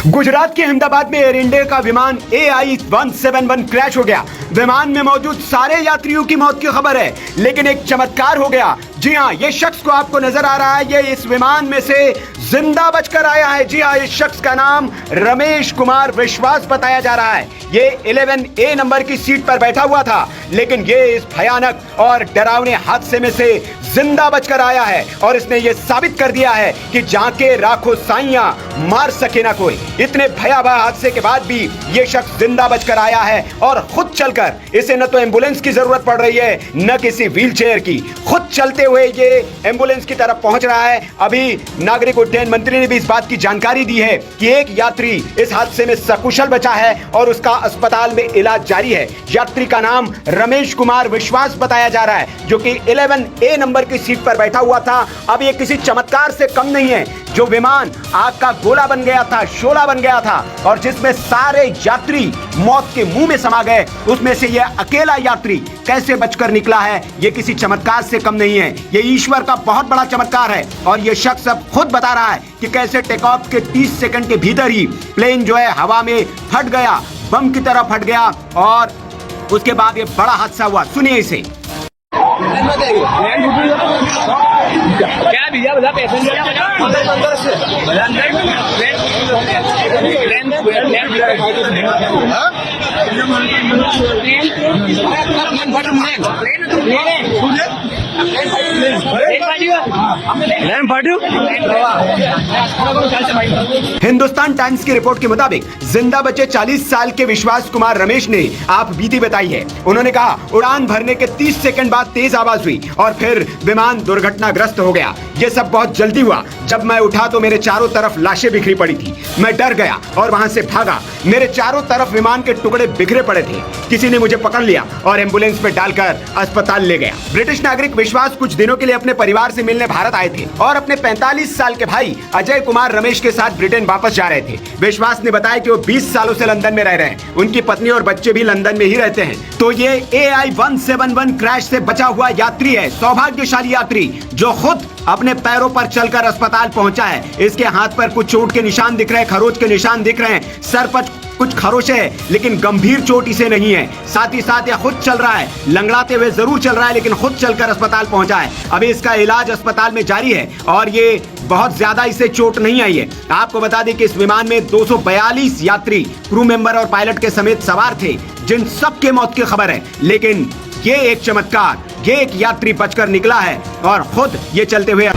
गुजरात के अहमदाबाद में air India का विमान AI-171 क्रैश हो गया। विमान में मौजूद सारे यात्रियों की मौत की खबर है, लेकिन एक चमत्कार हो गया। जी हाँ, ये शख्स को आपको नजर आ रहा है, ये इस विमान में से जिंदा बचकर आया है। जी हाँ, इस शख्स का नाम रमेश कुमार विश्वास बताया जा रहा है। ये 11A नंबर की सीट पर बैठा हुआ था, लेकिन ये इस भयानक और डरावने हादसे में से जिंदा बचकर आया है और इसने ये साबित कर दिया है कि जाके राखो साइयां मार सके ना कोई। इतने भयावह हादसे के बाद भी ये शख्स जिंदा बचकर आया है और खुद चलकर, इसे न तो एम्बुलेंस की जरूरत पड़ रही है न किसी व्हीलचेयर की, खुद चलते हुए ये एम्बुलेंस की तरफ पहुंच रहा है। अभी नागरिक उड्डयन मंत्री ने भी इस बात की जानकारी दी है कि एक यात्री इस हादसे में सकुशल बचा है और उसका अस्पताल में इलाज जारी है। यात्री का नाम रमेश कुमार विश्वास बताया जा रहा है, जो कि 11A नंबर की सीट पर बैठा हुआ था। अब ये किसी चमत्कार से कम नहीं है। जो विमान आग का गोला बन गया था, शोला बन गया था और जिसमें सारे यात्री मौत के मुंह में समा गए, उसमें से यह अकेला यात्री कैसे बचकर निकला है, यह किसी चमत्कार से कम नहीं है। यह ईश्वर का बहुत बड़ा चमत्कार है और यह शख्स अब खुद बता रहा है कि कैसे टेक ऑफ के 30 सेकंड के भीतर ही प्लेन जो है हवा में फट गया, बम की तरह फट गया और उसके बाद यह बड़ा हादसा हुआ। सुनिए इसे। क्या भैया बता पैसेंजर अंदर से हिंदुस्तान टाइम्स की रिपोर्ट के मुताबिक जिंदा बचे 40 साल के विश्वास कुमार रमेश ने आप बीती बताई है। उन्होंने कहा, उड़ान भरने के 30 सेकंड बाद तेज आवाज हुई और फिर विमान दुर्घटनाग्रस्त हो गया। ये सब बहुत जल्दी हुआ। जब मैं उठा तो मेरे चारों तरफ लाशें बिखरी पड़ी थी। मैं डर गया और वहां से भागा। मेरे चारों तरफ विमान के टुकड़े बिखरे पड़े थे। किसी ने मुझे पकड़ लिया और एम्बुलेंस में डालकर अस्पताल ले गया। ब्रिटिश नागरिक विश्वास कुछ दिनों के लिए अपने परिवार से मिलने भारत आए थे और अपने 45 साल के भाई अजय कुमार रमेश के साथ ब्रिटेन वापस जा रहे थे। विश्वास ने बताया कि वो 20 सालों से लंदन में रह रहे हैं। उनकी पत्नी और बच्चे भी लंदन में ही रहते हैं। तो ये AI-171 क्रैश से बचा हुआ यात्री है, सौभाग्यशाली यात्री, जो खुद अपने पैरों पर चलकर अस्पताल पहुंचा है। इसके हाथ पर कुछ चोट के निशान दिख रहे हैं, खरोच के निशान दिख रहे हैं, सर पर कुछ खरोचे है, लेकिन गंभीर चोट इसे नहीं है। साथ ही साथ यह खुद चल रहा है, लंगड़ाते हुए जरूर चल रहा है, लेकिन खुद चलकर अस्पताल पहुंचा है। अभी इसका इलाज अस्पताल में जारी है और ये बहुत ज्यादा इसे चोट नहीं आई है। आपको बता दें कि इस विमान में 242 यात्री, क्रू मेंबर और पायलट के समेत सवार थे, जिन सबके मौत की खबर है। लेकिन ये एक चमत्कार, ये एक यात्री बचकर निकला है और खुद ये चलते हुए